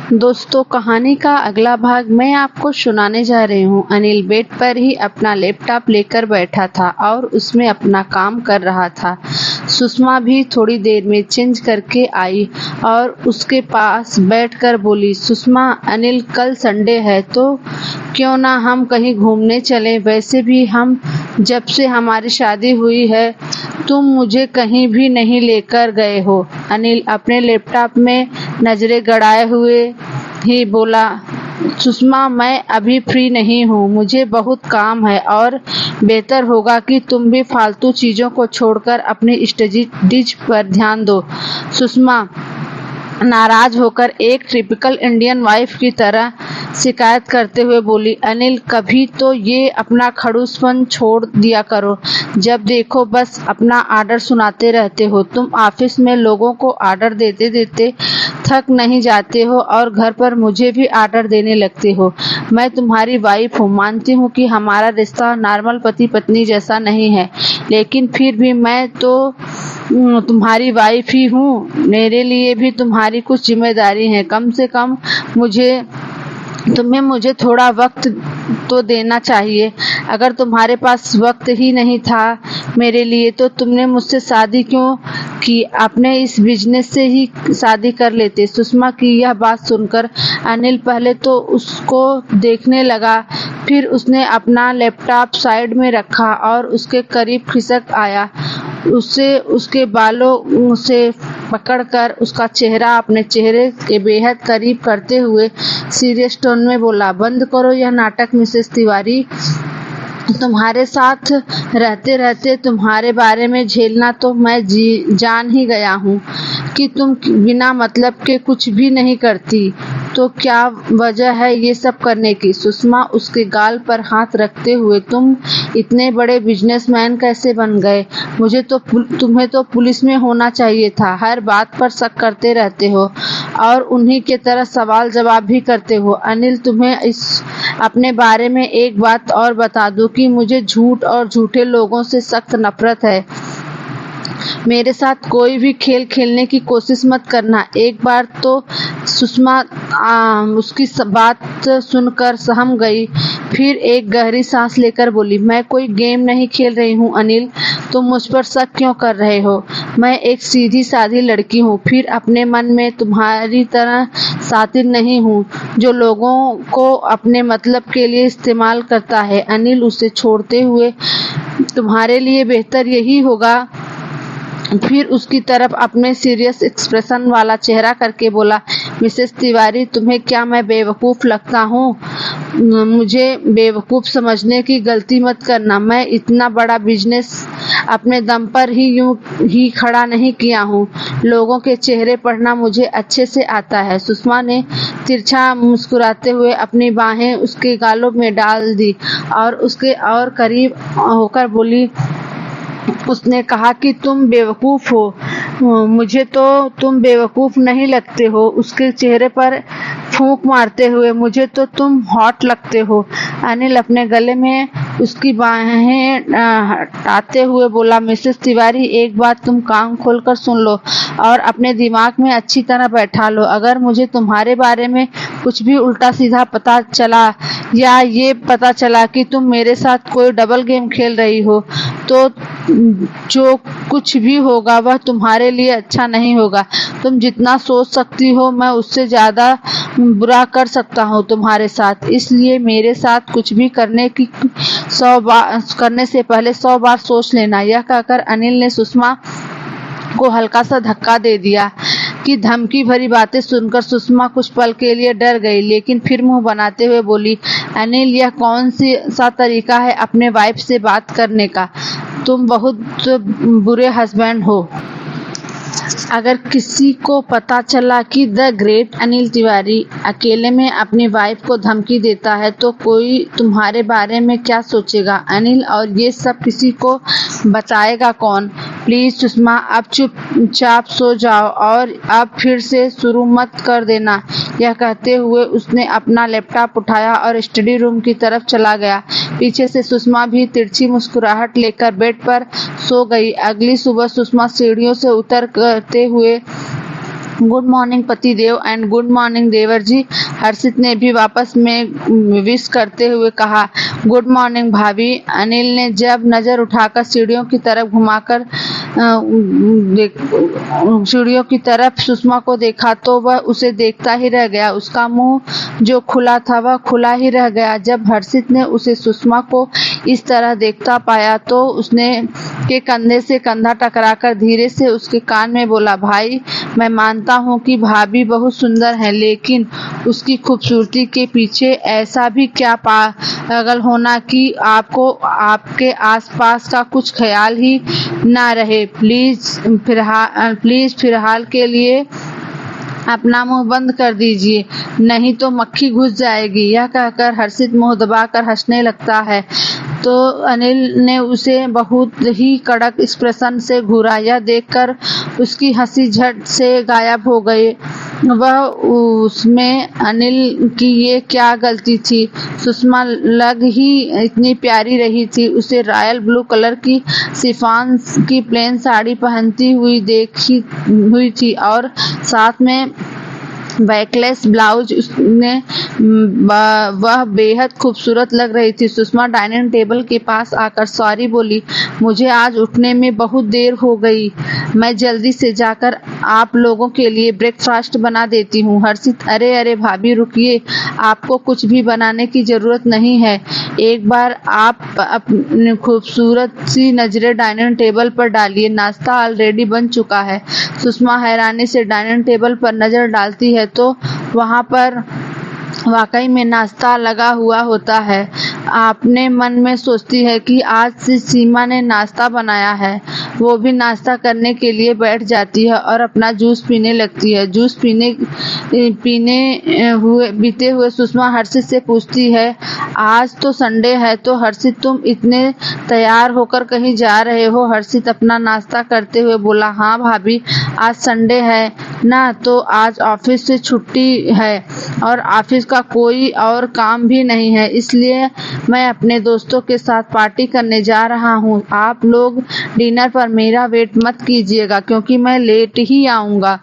दोस्तों, कहानी का अगला भाग मैं आपको सुनाने जा रही हूँ। अनिल बेड पर ही अपना लैपटॉप लेकर बैठा था और उसमें अपना काम कर रहा था। सुषमा भी थोड़ी देर में चेंज करके आई और उसके पास बैठकर बोली, सुषमा, अनिल, कल संडे है तो क्यों ना हम कहीं घूमने चलें। वैसे भी हम जब से हमारी शादी हुई है तुम मुझे कहीं भी नहीं लेकर गए हो। अनिल अपने लैपटॉप में नजरें गड़ाए हुए ही बोला, सुषमा, मैं अभी फ्री नहीं हूँ, मुझे बहुत काम है और बेहतर होगा कि तुम भी फालतू चीज़ों को छोड़कर अपनी स्टडीज पर ध्यान दो। सुषमा नाराज होकर एक टिपिकल इंडियन वाइफ की तरह शिकायत करते हुए बोली, अनिल, कभी तो ये अपना खड़ूसपन छोड़ दिया करो। जब देखो बस अपना आर्डर सुनाते रहते हो। तुम ऑफिस में लोगों को आर्डर देते देते थक नहीं जाते हो और घर पर मुझे भी आर्डर देने लगते हो। मैं तुम्हारी वाइफ हूँ, मानती हूँ कि हमारा रिश्ता नॉर्मल पति पत्नी जैसा नहीं है, लेकिन फिर भी मैं तो तुम्हारी वाइफ ही हूँ। मेरे लिए भी तुम्हारी कुछ जिम्मेदारी है। कम से कम तुम्हें मुझे थोड़ा वक्त तो देना चाहिए। अगर तुम्हारे पास वक्त ही नहीं था मेरे लिए तो तुमने मुझसे शादी क्यों की? अपने इस बिजनेस से ही शादी कर लेते। सुषमा की यह बात सुनकर अनिल पहले तो उसको देखने लगा, फिर उसने अपना लैपटॉप साइड में रखा और उसके करीब खिसक आया। उसे उसके बालों से पकड़कर उसका चेहरा अपने चेहरे के बेहद करीब करते हुए सीरियस टोन में बोला, बंद करो यह नाटक मिसेस तिवारी। तुम्हारे साथ रहते रहते तुम्हारे बारे में झेलना तो मैं जान ही गया हूँ कि तुम बिना मतलब के कुछ भी नहीं करती। तो क्या वजह है ये सब करने की? सुषमा उसके गाल पर हाथ रखते हुए, तुम इतने बड़े बिजनेसमैन कैसे बन गए? तुम्हें तो पुलिस में होना चाहिए था। हर बात पर शक करते रहते हो और उन्हीं के तरह सवाल जवाब भी करते हो। अनिल, तुम्हें अपने बारे में एक बात और बता दूं कि मुझे झूठ और झूठे लोगों से सख्त नफरत है। मेरे साथ कोई भी खेल खेलने की कोशिश मत करना। एक बार तो सुषमा उसकी बात सुनकर सहम गई, फिर एक गहरी सांस लेकर बोली, मैं कोई गेम नहीं खेल रही हूँ अनिल, तुम मुझ पर शक क्यों कर रहे हो? मैं एक सीधी सादी लड़की हूँ, फिर अपने मन में तुम्हारी तरह शातिर नहीं हूँ जो लोगों को अपने मतलब के लिए इस्तेमाल करता है। अनिल उसे छोड़ते हुए, तुम्हारे लिए बेहतर यही होगा। फिर उसकी तरफ अपने सीरियस एक्सप्रेशन वाला चेहरा करके बोला, मिसेस तिवारी, तुम्हें क्या मैं बेवकूफ़ लगता हूँ? मुझे बेवकूफ़ समझने की गलती मत करना। मैं इतना बड़ा बिजनेस अपने दम पर ही यूं ही खड़ा नहीं किया हूँ। लोगों के चेहरे पढ़ना मुझे अच्छे से आता है। सुषमा ने तिरछा मुस्कुराते हुए अपनी बाहें उसके गालों में डाल दी और उसके और करीब होकर बोली, उसने कहा कि तुम बेवकूफ़ हो। मुझे तो तुम बेवकूफ़ नहीं लगते हो। उसके चेहरे पर फूंक मारते हुए, मुझे तो तुम हॉट लगते हो। अनिल अपने गले में उसकी बाहें हटाते हुए बोला, मिसेस तिवारी, एक बात तुम कान खोलकर सुन लो और अपने दिमाग में अच्छी तरह बैठा लो। अगर मुझे तुम्हारे बारे में कुछ भी उल्टा सीधा पता चला या ये पता चला कि तुम मेरे साथ कोई डबल गेम खेल रही हो तो जो कुछ भी होगा वह तुम्हारे लिए अच्छा नहीं होगा। तुम जितना सोच सकती हो मैं उससे ज़्यादा बुरा कर सकता हूँ तुम्हारे साथ। इसलिए मेरे साथ कुछ भी करने से पहले 100 बार सोच लेना। यह कहकर अनिल ने सुषमा को हल्का सा धक्का दे दिया कि धमकी भरी बातें सुनकर सुषमा कुछ पल के लिए डर गई, लेकिन फिर मुंह बनाते हुए बोली, अनिल, यह कौन सा तरीका है अपने वाइफ से बात करने का? तुम बहुत बुरे हस्बैंड हो। अगर किसी को पता चला कि द ग्रेट अनिल तिवारी अकेले में अपनी वाइफ को धमकी देता है तो कोई तुम्हारे बारे में क्या सोचेगा अनिल? और ये सब किसी को बताएगा कौन? प्लीज़ सुषमा, अब चुपचाप सो जाओ और अब फिर से शुरू मत कर देना। यह कहते हुए उसने अपना लैपटॉप उठाया और स्टडी रूम की तरफ चला गया। पीछे से सुषमा भी तिरछी मुस्कुराहट लेकर बेड पर सो गई। अगली सुबह सुषमा सीढ़ियों से उतरते हुए गुड मॉर्निंग पतिदेव एंड गुड मॉर्निंग देवर जी। हर्षित ने भी वापस में विश करते हुए कहा, गुड मॉर्निंग भाभी। अनिल ने जब नजर उठाकर सीढ़ियों की तरफ घुमाकर सीढ़ियों की तरफ सुषमा को देखा तो वह उसे देखता ही रह गया। उसका मुंह जो खुला था वह खुला ही रह गया। जब हर्षित ने उसे सुषमा को इस तरह देखता पाया तो उसने के कंधे से कंधा टकराकर धीरे से उसके कान में बोला, भाई मैं मानता हूँ कि भाभी बहुत सुंदर है, लेकिन उसकी खूबसूरती के पीछे ऐसा भी क्या पागल होना कि आपको आपके आसपास का कुछ ख्याल ही ना रहे। प्लीज फिलहाल के लिए अपना मुंह बंद कर दीजिए, नहीं तो मक्खी घुस जाएगी। यह कहकर हर्षित मुंह दबाकर हंसने लगता है तो अनिल ने उसे बहुत ही कड़क एक्सप्रेशन से घूरा। यह देखकर उसकी हंसी झट से गायब हो गई। वह उसमें अनिल की ये क्या गलती थी। सुषमा लग ही इतनी प्यारी रही थी। उसे रॉयल ब्लू कलर की शिफॉन की प्लेन साड़ी पहनती हुई देखी हुई थी और साथ में बैकलेस ब्लाउज उसने वह बेहद खूबसूरत लग रही थी। सुषमा डाइनिंग टेबल के पास आकर सॉरी बोली, मुझे आज उठने में बहुत देर हो गई, मैं जल्दी से जाकर आप लोगों के लिए ब्रेकफास्ट बना देती हूँ। हर्षित, अरे भाभी रुकिए, आपको कुछ भी बनाने की जरूरत नहीं है। एक बार आप अपनी खूबसूरत सी नजरें डाइनिंग टेबल पर डालिए, नाश्ता ऑलरेडी बन चुका है। सुषमा हैरानी से डाइनिंग टेबल पर नजर डालती है तो वहां पर वाकई में नाश्ता लगा हुआ होता है। अपने मन में सोचती है कि आज से सीमा ने नाश्ता बनाया है। वो भी नाश्ता करने के लिए बैठ जाती है और अपना जूस पीने लगती है। जूस पीते हुए सुषमा हर्षित से पूछती है, आज तो संडे है तो हर्षित तुम इतने तैयार होकर कहीं जा रहे हो? हर्षित अपना नाश्ता करते हुए बोला, हाँ भाभी, आज संडे है ना, तो आज ऑफिस से छुट्टी है और ऑफिस का कोई और काम भी नहीं है, इसलिए मैं अपने दोस्तों के साथ पार्टी करने जा रहा हूँ। आप लोग डिनर पर मेरा वेट मत कीजिएगा क्योंकि मैं लेट ही आऊँगा।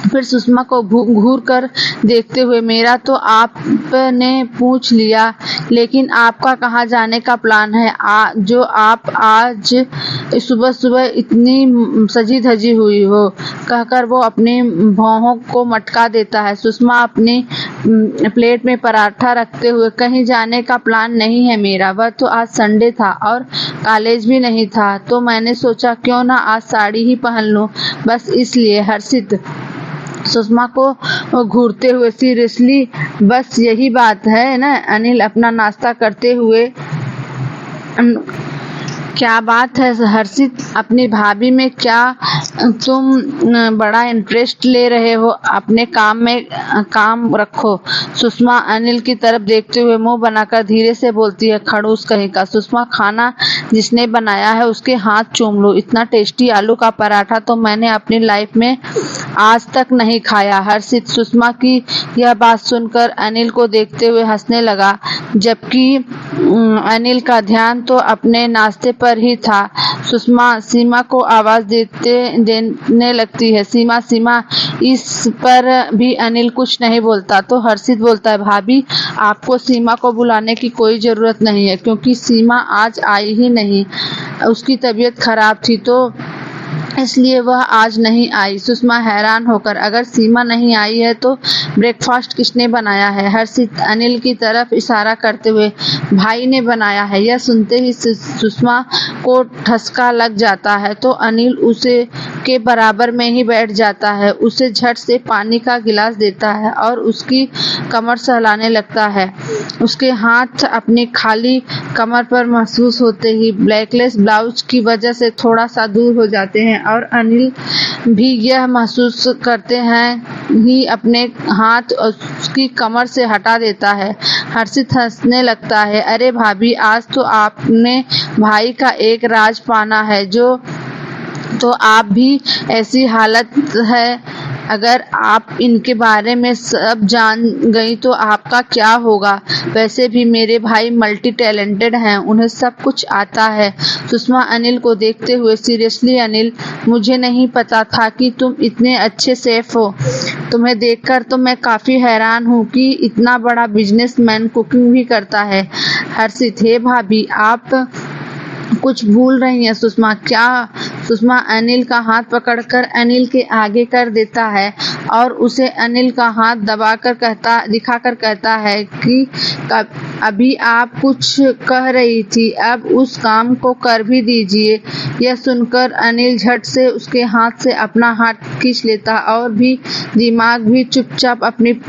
फिर सुषमा को घूर कर देखते हुए, मेरा तो आपने पूछ लिया, लेकिन आपका कहाँ जाने का प्लान है जो आप आज सुबह सुबह इतनी सजी धजी हुई हो? कहकर वो अपनी भौहों को मटका देता है। सुषमा अपनी प्लेट में पराठा रखते हुए, कहीं जाने का प्लान नहीं है मेरा, वह तो आज संडे था और कॉलेज भी नहीं था, तो मैंने सोचा क्यों ना आज साड़ी ही पहन लूं, बस इसलिए। हर्षित सुषमा को घूरते हुए, सीरियसली बस यही बात है ना? अनिल अपना नाश्ता करते हुए, क्या बात है हर्षित, अपनी भाभी में क्या तुम बड़ा इंटरेस्ट ले रहे हो? अपने काम में काम रखो। सुषमा अनिल की तरफ देखते हुए मुंह बनाकर धीरे से बोलती है, खड़ूस कहीं का। सुषमा, खाना जिसने बनाया है उसके हाथ चूम लो, इतना टेस्टी आलू का पराठा तो मैंने अपनी लाइफ में आज तक नहीं खाया। हर्षित सुषमा की यह बात सुनकर अनिल को देखते हुए हंसने लगा, जबकि अनिल का ध्यान तो अपने नाश्ते पर ही था। सुषमा सीमा को आवाज देने लगती है, सीमा सीमा। इस पर भी अनिल कुछ नहीं बोलता तो हर्षित बोलता है, भाभी आपको सीमा को बुलाने की कोई जरूरत नहीं है क्योंकि सीमा आज आई ही नहीं, उसकी तबीयत खराब थी तो इसलिए वह आज नहीं आई। सुषमा हैरान होकर, अगर सीमा नहीं आई है तो ब्रेकफास्ट किसने बनाया है? हर्षित अनिल की तरफ इशारा करते हुए, भाई ने बनाया है। यह सुनते ही सुषमा को ठसका लग जाता है तो अनिल उसे के बराबर में ही बैठ जाता है, उसे झट से पानी का गिलास देता है और उसकी कमर सहलाने लगता है। उसके हाथ अपनी खाली कमर पर महसूस होते ही ब्लैकलेस ब्लाउज की वजह से थोड़ा सा दूर हो जाते हैं और अनिल भी यह महसूस करते हैं ही अपने हाथ उसकी कमर से हटा देता है। हर्षित हंसने लगता है, अरे भाभी, आज तो आपने भाई का एक राज पाना है, जो तो आप भी ऐसी हालत है अगर आप इनके बारे में सब जान गई तो आपका क्या होगा? वैसे भी मेरे भाई मल्टी टैलेंटेड हैं, उन्हें सब कुछ आता है। सुषमा अनिल को देखते हुए, सीरियसली अनिल, मुझे नहीं पता था कि तुम इतने अच्छे शेफ हो। तुम्हें देखकर तो मैं काफी हैरान हूँ कि इतना बड़ा बिजनेसमैन कुकिंग भी करता है। हर्षित, हे भाभी, आप कुछ भूल रही हैं। सुषमा, क्या? सुषमा अनिल का हाथ पकड़कर अनिल के आगे कर देता है और उसे अनिल का हाथ दिखाकर कहता है कि अभी आप कुछ कह रही थी, अब उस काम को कर भी दीजिए। यह सुनकर अनिल झट से उसके हाथ से अपना हाथ खींच लेता और भी दिमाग भी चुपचाप अपनी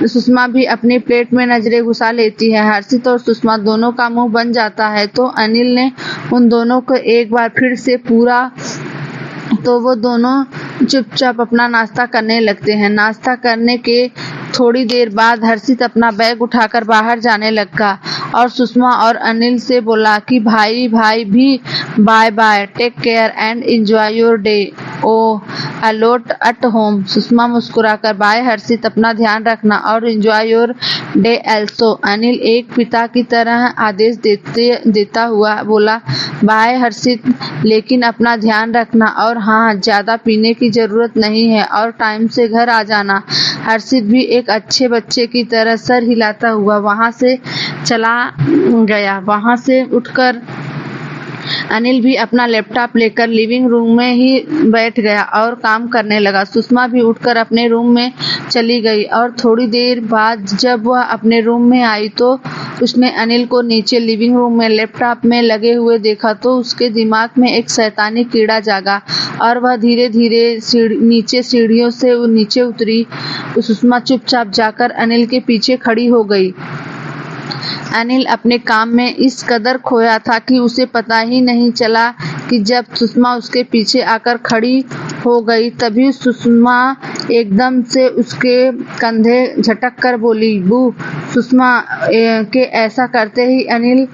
सुषमा भी अपनी प्लेट में नजरें घुसा लेती है। हर्षित और सुषमा दोनों का मुंह बन जाता है तो अनिल ने उन दोनों को एक बार फिर से तो वो दोनों चुपचाप अपना नाश्ता करने लगते हैं। नाश्ता करने के थोड़ी देर बाद हर्षित अपना बैग उठाकर बाहर जाने लगा और सुषमा और अनिल से बोला कि भाई भी bye bye, take care and enjoy your day a lot at home. Sushma मुस्कुराकर, बाय हर्षित, अपना ध्यान रखना और enjoy your day also. Anil एक पिता की तरह आदेश देता हुआ बोला, बाय हर्षित, लेकिन अपना ध्यान रखना और हाँ, ज्यादा पीने की जरूरत नहीं है और टाइम से घर आ जाना। हर्षित भी एक अच्छे बच्चे की तरह सर हिलाता हुआ वहां से चला गया। वहां से उठकर अनिल भी अपना लैपटॉप लेकर लिविंग रूम में ही बैठ गया और काम करने लगा। सुषमा भी उठकर अपने रूम में चली गई और थोड़ी देर बाद जब वह अपने रूम में आई तो उसने अनिल को नीचे लिविंग रूम में लैपटॉप में लगे हुए देखा तो उसके दिमाग में एक शैतानी कीड़ा जागा और वह धीरे धीरे सीढ़ियों से नीचे उतरी। सुषमा चुपचाप जाकर अनिल के पीछे खड़ी हो गई। अनिल अपने काम में इस कदर खोया था कि उसे पता ही नहीं चला कि जब सुषमा उसके पीछे आकर खड़ी हो गई तभी सुषमा एकदम से उसके कंधे झटक कर बोली, बू। सुषमा के ऐसा करते ही अनिल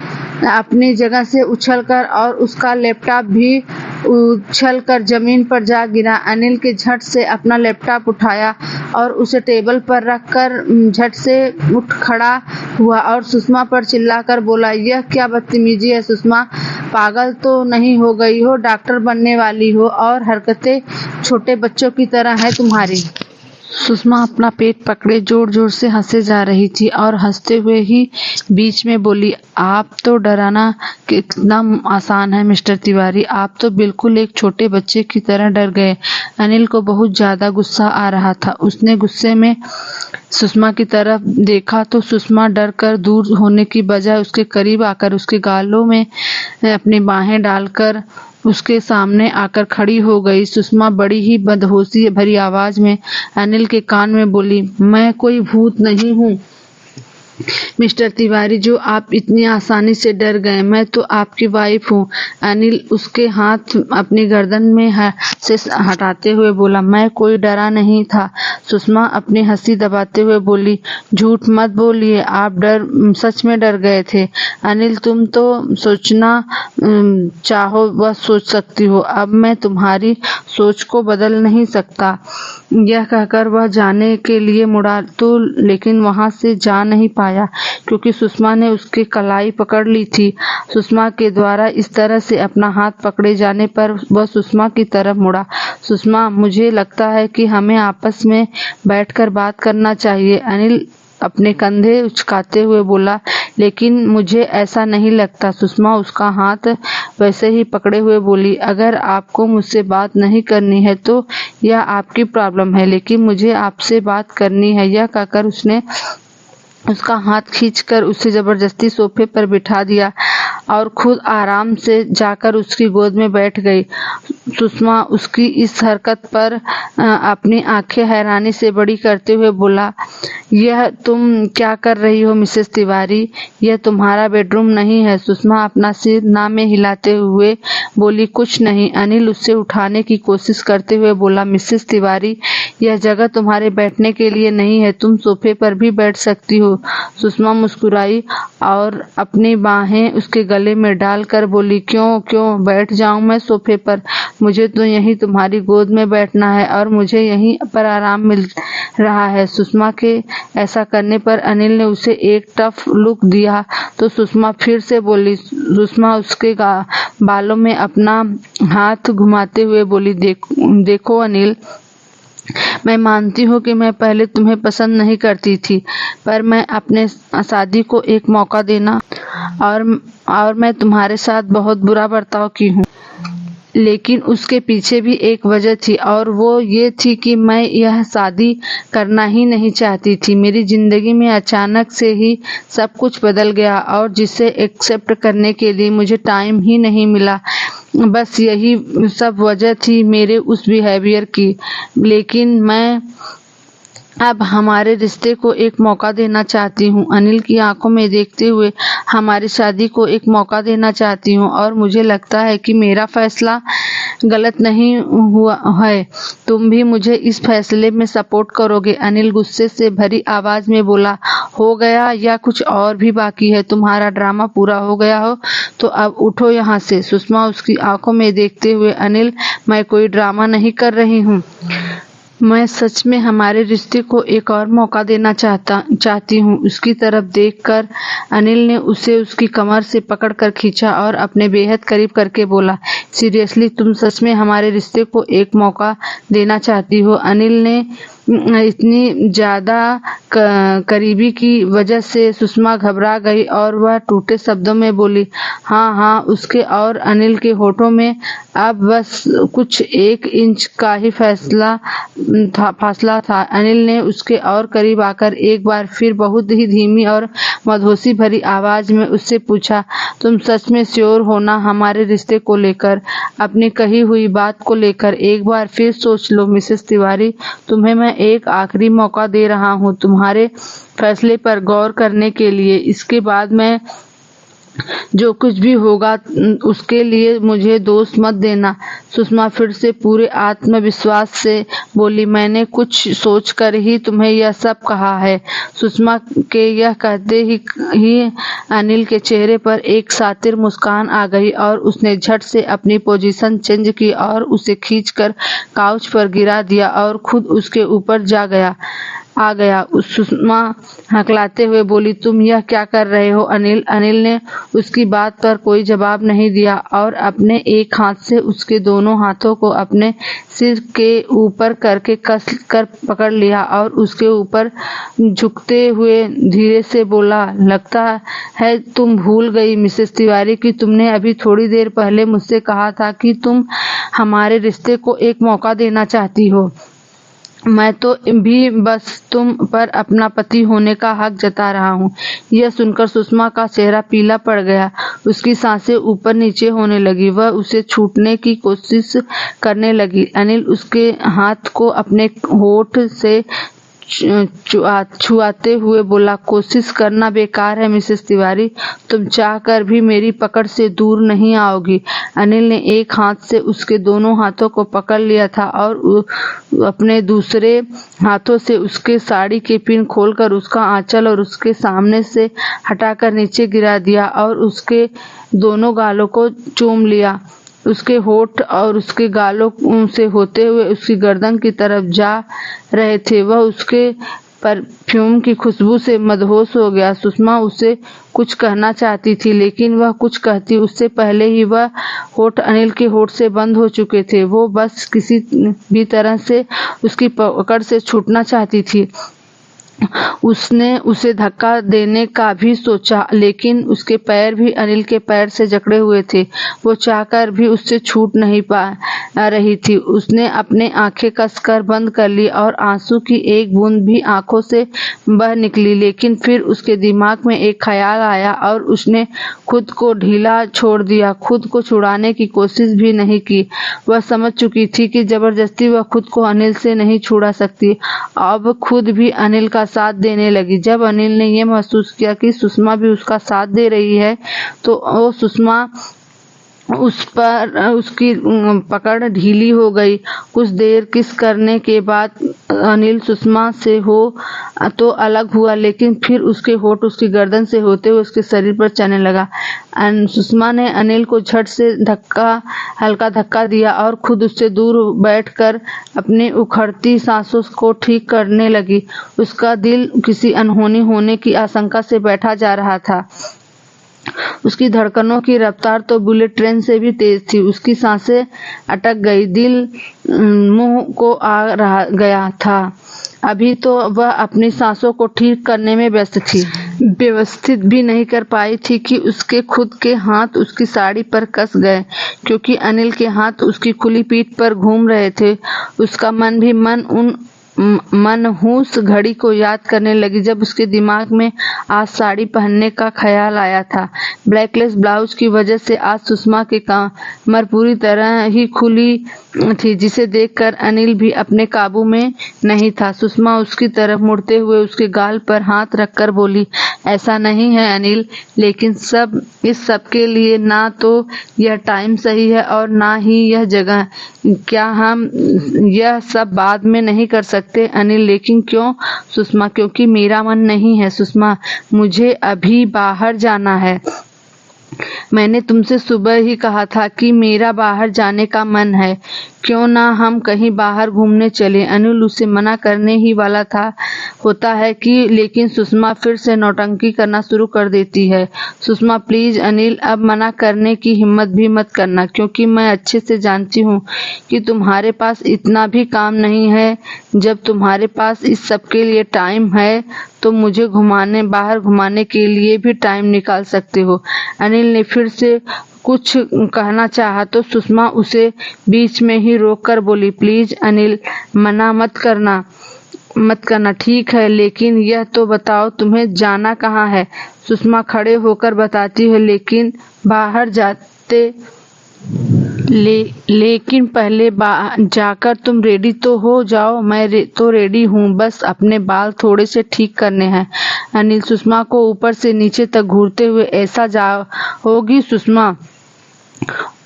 अपनी जगह से उछलकर और उसका लैपटॉप भी उछलकर जमीन पर जा गिरा। अनिल के झट से अपना लैपटॉप उठाया और उसे टेबल पर रखकर झट से उठ खड़ा हुआ और सुषमा पर चिल्लाकर बोला, यह क्या बदतमीजी है सुषमा, पागल तो नहीं हो गई हो? डॉक्टर बनने वाली हो और हरकतें छोटे बच्चों की तरह है तुम्हारी। सुषमा अपना पेट पकड़े जोर जोर से हंसे जा रही थी और हंसते हुए ही बीच में बोली, आप तो डराना कितना आसान है मिस्टर तिवारी, आप तो बिल्कुल एक छोटे बच्चे की तरह डर गए। अनिल को बहुत ज्यादा गुस्सा आ रहा था। उसने गुस्से में सुषमा की तरफ देखा तो सुषमा डर कर दूर होने की बजाय उसके करीब आकर उसके गालों में अपनी बाहें डालकर उसके सामने आकर खड़ी हो गई। सुषमा बड़ी ही बदहोशी भरी आवाज में अनिल के कान में बोली, मैं कोई भूत नहीं हूँ मिस्टर तिवारी जो आप इतनी आसानी से डर गए, मैं तो आपकी वाइफ हूँ। अनिल उसके हाथ अपनी गर्दन में से हटाते हुए बोला, मैं कोई डरा नहीं था। सुषमा अपनी हंसी दबाते हुए बोली, झूठ मत बोलिए, आप सच में डर गए थे। अनिल, तुम तो सोचना चाहो वह सोच सकती हो, अब मैं तुम्हारी सोच को बदल नहीं सकता। यह कहकर वह जाने के लिए मुड़ा तो लेकिन वहां से जा नहीं पाया क्योंकि सुषमा ने उसकी कलाई पकड़ ली थी। सुषमा के द्वारा इस तरह से अपना हाथ पकड़े जाने पर वह सुषमा की तरफ मुड़ा। सुषमा, मुझे लगता है कि हमें आपस में बैठकर बात करना चाहिए। अनिल अपने कंधे उचकाते हुए बोला, लेकिन मुझे ऐसा नहीं लगता। सुषमा उसका हाथ वैसे ही पकड़े हुए बोली, अगर आपको मुझसे बात नहीं करनी है तो यह आपकी प्रॉब्लम है, लेकिन मुझे आपसे बात करनी है। यह कहकर उसने उसका हाथ खींचकर उसे जबरदस्ती सोफे पर बिठा दिया और खुद आराम से जाकर उसकी गोद में बैठ गई। सुषमा उसकी इस हरकत पर अपनी आंखें हैरानी से बड़ी करते हुए बोला, यह तुम क्या कर रही हो मिसेस तिवारी, यह तुम्हारा बेडरूम नहीं है। सुषमा अपना सिर ना में हिलाते हुए बोली, कुछ नहीं। अनिल उससे उठाने की कोशिश करते हुए बोला, मिसेस तिवारी, यह जगह तुम्हारे बैठने के लिए नहीं है, तुम सोफे पर भी बैठ सकती हो। सुषमा मुस्कुराई और अपनी बाहें उसके गले में डालकर बोली, क्यों क्यों बैठ जाऊं मैं सोफे पर? मुझे तो यहीं तुम्हारी गोद में बैठना है और मुझे यहीं पर आराम मिल रहा है। सुषमा के ऐसा करने पर अनिल ने उसे एक टफ लुक दिया तो सुषमा फिर से बोली। सुषमा उसके बालों में अपना हाथ घुमाते हुए बोली, देखो अनिल, मैं मानती हूँ कि मैं पहले तुम्हें पसंद नहीं करती थी, पर मैं अपने शादी को एक मौका देना और मैं तुम्हारे साथ बहुत बुरा बर्ताव की हूँ, लेकिन उसके पीछे भी एक वजह थी और वो ये थी कि मैं यह शादी करना ही नहीं चाहती थी। मेरी जिंदगी में अचानक से ही सब कुछ बदल गया और जिसे एक्सेप्ट करने के लिए मुझे टाइम ही नहीं मिला। बस यही सब वजह थी मेरे उस बिहेवियर की। लेकिन मैं अब हमारे रिश्ते को एक मौका देना चाहती हूँ, अनिल की आंखों में देखते हुए हमारी शादी को एक मौका देना चाहती हूँ और मुझे लगता है कि मेरा फैसला गलत नहीं हुआ है। तुम भी मुझे इस फैसले में सपोर्ट करोगे? अनिल गुस्से से भरी आवाज में बोला। हो गया या कुछ और भी बाकी है? तुम्हारा ड्रामा पूरा हो गया हो तो अब उठो यहाँ से। सुषमा उसकी आंखों में देखते हुए, अनिल, मैं कोई ड्रामा नहीं कर रही हूँ, मैं सच में हमारे रिश्ते को एक और मौका देना चाहती हूँ। उसकी तरफ देखकर अनिल ने उसे उसकी कमर से पकड़कर खींचा और अपने बेहद करीब करके बोला, सीरियसली तुम सच में हमारे रिश्ते को एक मौका देना चाहती हो? अनिल ने इतनी ज्यादा करीबी की वजह से सुषमा घबरा गई और वह टूटे शब्दों में बोली, हाँ हाँ। उसके और अनिल के होठों में अब बस कुछ 1 इंच का ही फासला था। अनिल ने उसके और करीब आकर एक बार फिर बहुत ही धीमी और मदहोशी भरी आवाज में उससे पूछा, तुम सच में श्योर हो ना हमारे रिश्ते को लेकर? अपनी कही हुई बात को लेकर एक बार फिर सोच लो मिसेस तिवारी, तुम्हें मैं एक आखिरी मौका दे रहा हूँ तुम्हारे फैसले पर गौर करने के लिए। इसके बाद मैं जो कुछ भी होगा उसके लिए मुझे दोष मत देना। सुषमा फिर से पूरे आत्मविश्वास से बोली, मैंने कुछ सोचकर ही तुम्हें यह सब कहा है। सुषमा के यह कहते ही अनिल के चेहरे पर एक सातिर मुस्कान आ गई और उसने झट से अपनी पोजीशन चेंज की और उसे खींचकर काउच पर गिरा दिया और खुद उसके ऊपर आ गया। सुषमा हकलाते हुए बोली, तुम यह क्या कर रहे हो अनिल? अनिल ने उसकी बात पर कोई जवाब नहीं दिया और अपने एक हाथ से उसके दोनों हाथों को अपने सिर के ऊपर करके कस कर पकड़ लिया और उसके ऊपर झुकते हुए धीरे से बोला, लगता है तुम भूल गई मिसेस तिवारी कि तुमने अभी थोड़ी देर पहले मुझसे कहा था कि तुम हमारे रिश्ते को एक मौका देना चाहती हो। मैं तो भी बस तुम पर अपना पति होने का हक जता रहा हूँ। यह सुनकर सुषमा का चेहरा पीला पड़ गया, उसकी सांसें ऊपर नीचे होने लगी, वह उसे छूटने की कोशिश करने लगी। अनिल उसके हाथ को अपने होठ से छुआते हुए बोला, कोशिश करना बेकार है मिसेस तिवारी, तुम चाहकर भी मेरी पकड़ से दूर नहीं आओगी। अनिल ने एक हाथ से उसके दोनों हाथों को पकड़ लिया था और अपने दूसरे हाथों से उसके साड़ी के पिन खोलकर उसका आंचल और उसके सामने से हटाकर नीचे गिरा दिया और उसके दोनों गालों को चूम लिया। उसके होठ और उसके गालों से होते हुए उसकी गर्दन की तरफ जा रहे थे। वह उसके परफ्यूम की खुशबू से मदहोश हो गया। सुषमा उसे कुछ कहना चाहती थी, लेकिन वह कुछ कहती उससे पहले ही वह होठ अनिल के होठ से बंद हो चुके थे। वो बस किसी भी तरह से उसकी पकड़ से छूटना चाहती थी। उसने उसे धक्का देने का भी सोचा, लेकिन उसके पैर भी अनिल के पैर से जकड़े हुए थे। वो चाहकर भी उससे छूट नहीं पा रही थी। उसने अपने आंखें कसकर बंद कर ली और आंसू की एक बूंद भी आंखों से बह निकली, लेकिन फिर उसके दिमाग में एक ख्याल आया और उसने खुद को ढीला छोड़ दिया। खुद को छुड़ाने की कोशिश भी नहीं की। वह समझ चुकी थी कि जबरदस्ती वह खुद को अनिल से नहीं छुड़ा सकती। अब खुद भी अनिल का साथ देने लगी। जब अनिल ने यह महसूस किया कि सुषमा भी उसका साथ दे रही है तो वो सुषमा उस पर उसकी पकड़ ढीली हो गई। कुछ देर किस करने के बाद अनिल सुषमा से हो तो अलग हुआ, लेकिन फिर उसके होठ उसकी गर्दन से होते हुए उसके शरीर पर चलने लगा। सुषमा ने अनिल को झट से हल्का धक्का दिया और खुद उससे दूर बैठकर अपनी उखड़ती सांसों को ठीक करने लगी। उसका दिल किसी अनहोनी होने की आशंका से बैठा जा रहा था। उसकी धड़कनों की रफ्तार तो बुलेट ट्रेन से भी तेज थी। उसकी सांसें अटक गई, दिल मुंह को आ रहा गया था। अभी तो वह अपनी सांसों को ठीक करने में व्यस्त थी। व्यवस्थित भी नहीं कर पाई थी कि उसके खुद के हाथ उसकी साड़ी पर कस गए, क्योंकि अनिल के हाथ उसकी खुली पीठ पर घूम रहे थे। उसका मन भी उन मनहूस घड़ी को याद करने लगी जब उसके दिमाग में आज साड़ी पहनने का ख्याल आया था। ब्लैकलेस ब्लाउज की वजह से आज सुषमा की कमर पूरी तरह ही खुली थी, जिसे देखकर अनिल भी अपने काबू में नहीं था। सुषमा उसकी तरफ मुड़ते हुए उसके गाल पर हाथ रखकर बोली, ऐसा नहीं है अनिल, लेकिन इस सब के लिए ना तो यह टाइम सही है और ना ही यह जगह। क्या हम यह सब बाद में नहीं कर सकते अनिल? लेकिन क्यों सुषमा? क्योंकि मेरा मन नहीं है सुषमा, मुझे अभी बाहर जाना है। मैंने तुमसे सुबह ही कहा था कि मेरा बाहर जाने का मन है। क्यों ना हम कहीं बाहर घूमने चले? अनिल उसे मना करने ही वाला होता है कि लेकिन सुषमा फिर से नौटंकी करना शुरू कर देती है। सुषमा प्लीज अनिल, अब मना करने की हिम्मत भी मत करना, क्योंकि मैं अच्छे से जानती हूँ कि तुम्हारे पास इतना भी काम नहीं है। जब तुम्हारे पास इस सब के लिए टाइम है तो मुझे बाहर घुमाने के लिए भी टाइम निकाल सकते हो। अनिल ने फिर से कुछ कहना चाहा तो सुषमा उसे बीच में ही रोककर बोली, प्लीज अनिल, मना मत करना। ठीक है, लेकिन यह तो बताओ तुम्हें जाना कहाँ है? सुषमा खड़े होकर बताती है, लेकिन बाहर जाते लेकिन पहले जाकर तुम रेडी तो हो जाओ। मैं तो रेडी हूँ, बस अपने बाल थोड़े से ठीक करने हैं। अनिल सुषमा को ऊपर से नीचे तक घूरते हुए, ऐसा जाओगी सुषमा?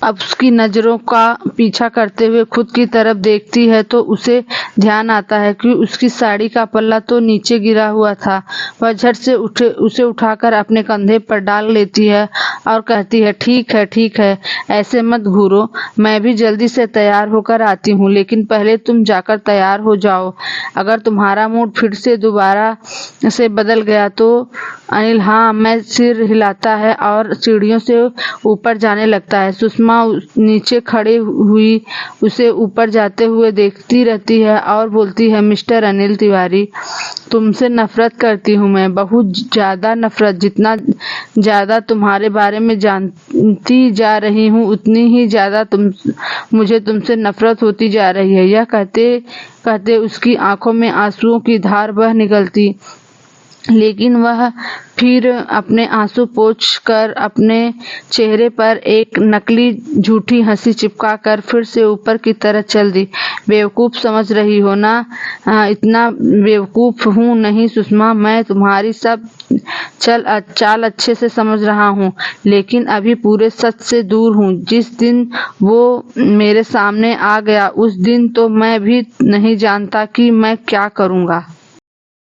अब उसकी नजरों का पीछा करते हुए खुद की तरफ देखती है तो उसे ध्यान आता है कि उसकी साड़ी का पल्ला तो नीचे गिरा हुआ था। वह झट से उसे उठाकर अपने कंधे पर डाल लेती है और कहती है, ठीक है, ऐसे मत घूरो, मैं भी जल्दी से तैयार होकर आती हूँ, लेकिन पहले तुम जाकर तैयार हो जाओ। अगर तुम्हारा मूड फिर से दोबारा से बदल गया तो? अनिल हाँ, मैं सिर हिलाता है और सीढ़ियों से ऊपर जाने लगता है। सुषमा नीचे खड़ी हुई उसे ऊपर जाते हुए देखती रहती है और बोलती है, मिस्टर अनिल तिवारी, तुमसे नफरत करती हूँ मैं, बहुत ज्यादा नफरत। जितना ज्यादा तुम्हारे बारे में जानती जा रही हूँ उतनी ही ज्यादा मुझे तुमसे नफरत होती जा रही है। यह कहते कहते उसकी आंखों में आंसुओं की धार बह निकलती, लेकिन वह फिर अपने आंसू पोंछ कर अपने चेहरे पर एक नकली झूठी हंसी चिपकाकर फिर से ऊपर की तरफ चल दी। बेवकूफ समझ रही हो ना? इतना बेवकूफ हूँ नहीं सुषमा, मैं तुम्हारी सब चाल अच्छे से समझ रहा हूँ, लेकिन अभी पूरे सच से दूर हूँ। जिस दिन वो मेरे सामने आ गया उस दिन तो मैं भी नहीं जानता कि मैं क्या करूँगा।